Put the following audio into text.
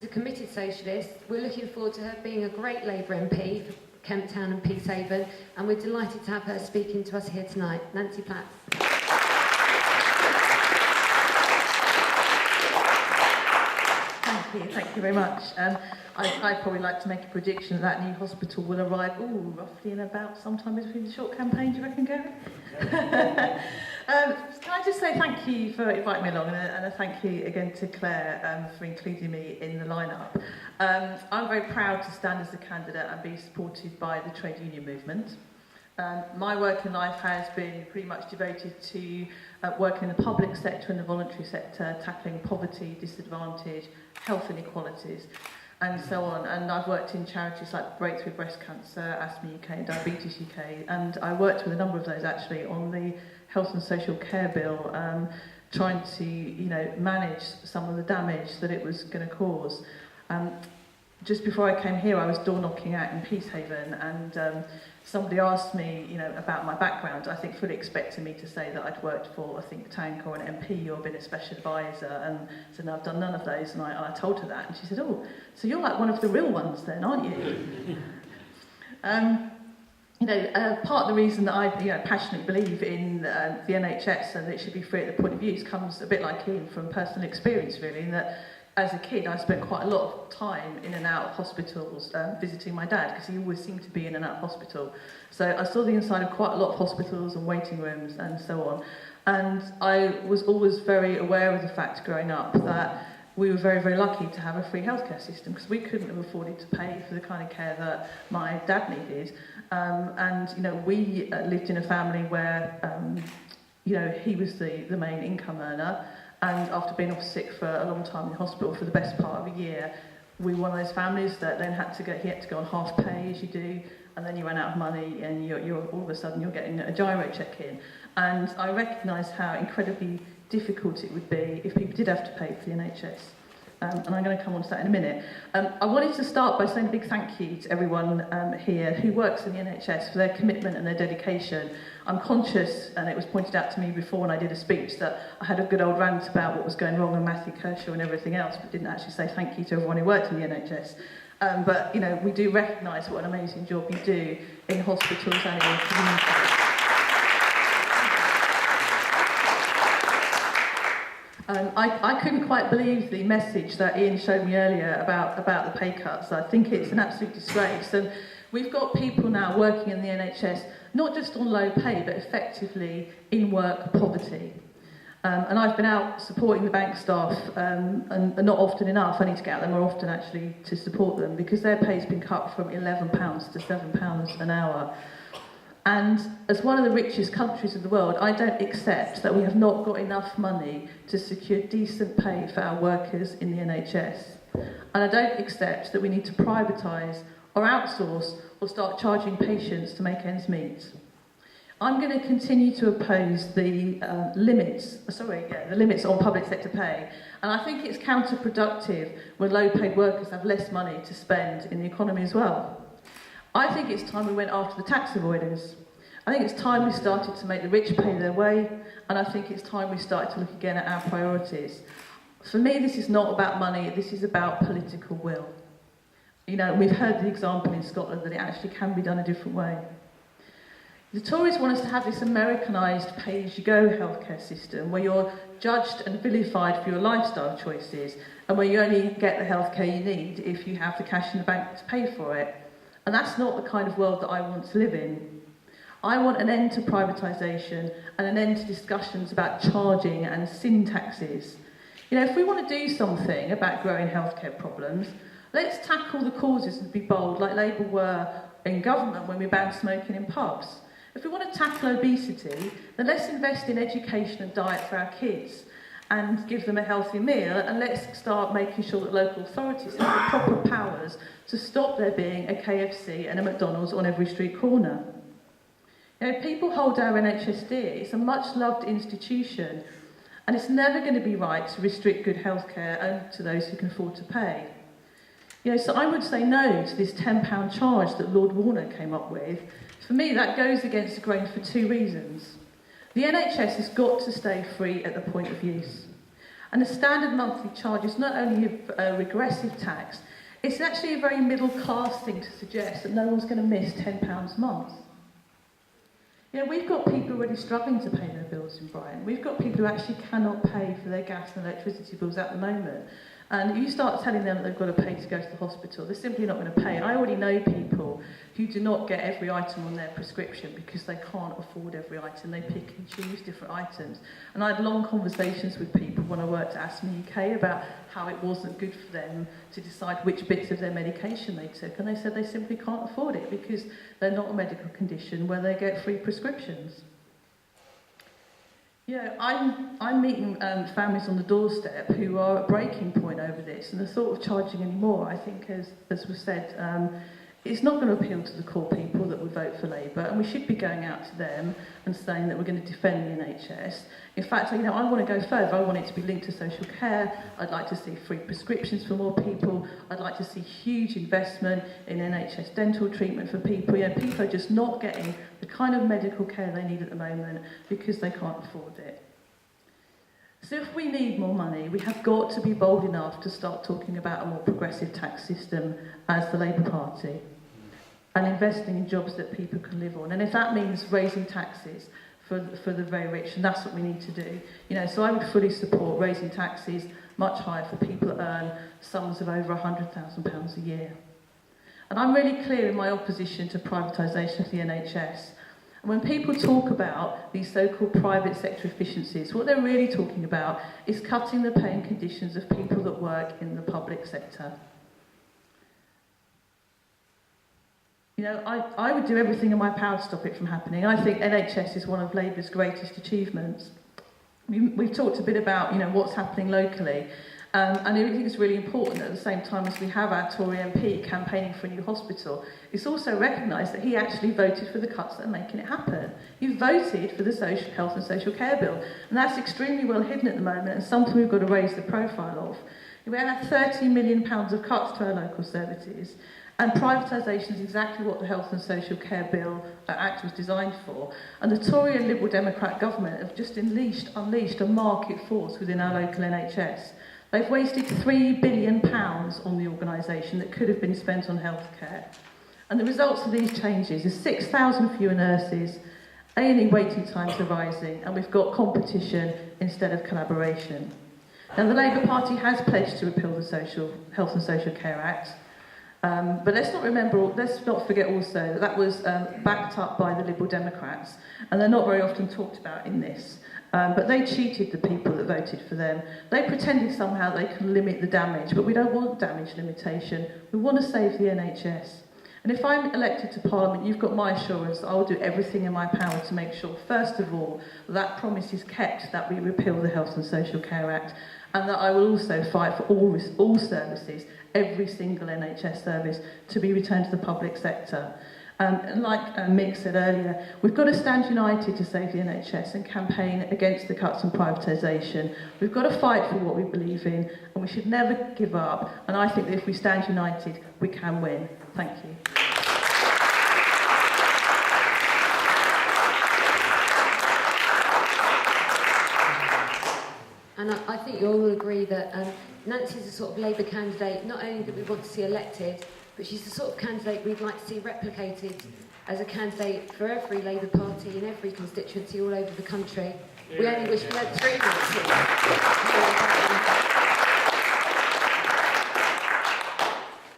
A committed socialist, we're looking forward to her being a great Labour MP for Kent Town and Peacehaven, and we're delighted to have her speaking to us here tonight. Nancy Platts. Thank you very much. I'd probably like to make a prediction that new hospital will arrive, roughly in about sometime between the short campaign, do you reckon, Gary? Can I just say thank you for inviting me along, and a thank you again to Claire for including me in the lineup. I'm very proud to stand as a candidate and be supported by the trade union movement. My work in life has been pretty much devoted to working in the public sector and the voluntary sector, tackling poverty, disadvantage, health inequalities, and so on. And I've worked in charities like Breakthrough Breast Cancer, Asthma UK and Diabetes UK, and I worked with a number of those actually on the Health and Social Care Bill, trying to manage some of the damage that it was going to cause. Just before I came here, I was door knocking out in Peacehaven, and somebody asked me, about my background. I think fully expecting me to say that I'd worked for a think tank or an MP or been a special advisor, and said, no, I've done none of those. And I told her that, and she said, oh, so you're like one of the real ones then, aren't you? Part of the reason that I passionately believe in the NHS and that it should be free at the point of use comes a bit like Ian from personal experience, really, in that as a kid I spent quite a lot of time in and out of hospitals visiting my dad, because he always seemed to be in and out of hospital. So I saw the inside of quite a lot of hospitals and waiting rooms and so on. And I was always very aware of the fact growing up that we were very, very lucky to have a free healthcare system, because we couldn't have afforded to pay for the kind of care that my dad needed. We lived in a family where, he was the main income earner, and after being off sick for a long time in the hospital for the best part of a year, we were one of those families that then he had to go on half pay, as you do, and then you ran out of money, and you're all of a sudden you're getting a gyro check in. And I recognised how incredibly difficult it would be if people did have to pay for the NHS. And I'm going to come on to that in a minute. I wanted to start by saying a big thank you to everyone here who works in the NHS for their commitment and their dedication. I'm conscious, and it was pointed out to me before when I did a speech, that I had a good old rant about what was going wrong with Matthew Kershaw and everything else, but didn't actually say thank you to everyone who worked in the NHS. But we do recognise what an amazing job you do in hospitals and in communities. I couldn't quite believe the message that Ian showed me earlier about the pay cuts. I think it's an absolute disgrace. And we've got people now working in the NHS, not just on low pay, but effectively in work poverty. And I've been out supporting the bank staff, and not often enough. I need to get out there more often, actually, to support them, because their pay's been cut from £11 to £7 an hour. And as one of the richest countries in the world, I don't accept that we have not got enough money to secure decent pay for our workers in the NHS. And I don't accept that we need to privatise or outsource or start charging patients to make ends meet. I'm going to continue to oppose the limits on public sector pay. And I think it's counterproductive when low-paid workers have less money to spend in the economy as well. I think it's time we went after the tax avoiders. I think it's time we started to make the rich pay their way, and I think it's time we started to look again at our priorities. For me, this is not about money, this is about political will. We've heard the example in Scotland that it actually can be done a different way. The Tories want us to have this Americanised pay-as-you-go healthcare system where you're judged and vilified for your lifestyle choices, and where you only get the healthcare you need if you have the cash in the bank to pay for it. And that's not the kind of world that I want to live in. I want an end to privatisation and an end to discussions about charging and sin taxes. If we want to do something about growing healthcare problems, let's tackle the causes and be bold, like Labour were in government when we banned smoking in pubs. If we want to tackle obesity, then let's invest in education and diet for our kids and give them a healthy meal, and let's start making sure that local authorities have the proper powers to stop there being a KFC and a McDonald's on every street corner. People hold our NHS dear. It's a much-loved institution, and it's never going to be right to restrict good healthcare only to those who can afford to pay. So I would say no to this £10 charge that Lord Warner came up with. For me, that goes against the grain for two reasons. The NHS has got to stay free at the point of use. And a standard monthly charge is not only a regressive tax, it's actually a very middle class thing to suggest that no one's going to miss £10 a month. You know, we've got people already struggling to pay their bills in Brighton. We've got people who actually cannot pay for their gas and electricity bills at the moment. And you start telling them that they've got to pay to go to the hospital, they're simply not going to pay. I already know people who do not get every item on their prescription because they can't afford every item. They pick and choose different items. And I had long conversations with people when I worked at Asthma UK about how it wasn't good for them to decide which bits of their medication they took. And they said they simply can't afford it because they're not a medical condition where they get free prescriptions. Yeah, I'm meeting families on the doorstep who are at breaking point over this, and the thought of charging any more, I think, as was said, it's not going to appeal to the core people that would vote for Labour, and we should be going out to them and saying that we're going to defend the NHS. In fact, you know, I want to go further. I want it to be linked to social care. I'd like to see free prescriptions for more people. I'd like to see huge investment in NHS dental treatment for people. You know, people are just not getting the kind of medical care they need at the moment because they can't afford it. So if we need more money, we have got to be bold enough to start talking about a more progressive tax system as the Labour Party, and investing in jobs that people can live on. And if that means raising taxes for the very rich, and that's what we need to do. You know, so I would fully support raising taxes much higher for people that earn sums of over £100,000 a year. And I'm really clear in my opposition to privatisation of the NHS. And when people talk about these so-called private sector efficiencies, what they're really talking about is cutting the pay and conditions of people that work in the public sector. You know, I would do everything in my power to stop it from happening. I think NHS is one of Labour's greatest achievements. We've talked a bit about, you know, what's happening locally, and I think it's really important that at the same time as we have our Tory MP campaigning for a new hospital, it's also recognised that he actually voted for the cuts that are making it happen. He voted for the social health and social care bill, and that's extremely well hidden at the moment and something we've got to raise the profile of. We had £30 million of cuts to our local services. And privatisation is exactly what the Health and Social Care Bill Act was designed for. And the Tory and Liberal Democrat government have just unleashed a market force within our local NHS. They've wasted £3 billion on the organisation that could have been spent on healthcare. And the results of these changes is 6,000 fewer nurses, A&E waiting times are rising, and we've got competition instead of collaboration. Now, the Labour Party has pledged to repeal the Health and Social Care Act. But let's not forget also that was backed up by the Liberal Democrats, and they're not very often talked about in this. But they cheated the people that voted for them. They pretended somehow they can limit the damage, but we don't want damage limitation. We want to save the NHS. And if I'm elected to Parliament, you've got my assurance that I will do everything in my power to make sure, first of all, that promise is kept, that we repeal the Health and Social Care Act, and that I will also fight for all services, every single NHS service, to be returned to the public sector. And like Mick said earlier, we've got to stand united to save the NHS and campaign against the cuts and privatisation. We've got to fight for what we believe in, and we should never give up. And I think that if we stand united, we can win. Thank you. And I think you all will agree that Nancy's the sort of Labour candidate, not only that we want to see elected, but she's the sort of candidate we'd like to see replicated as a candidate for every Labour Party in every constituency all over the country. We only wish we had 3 Nancy's.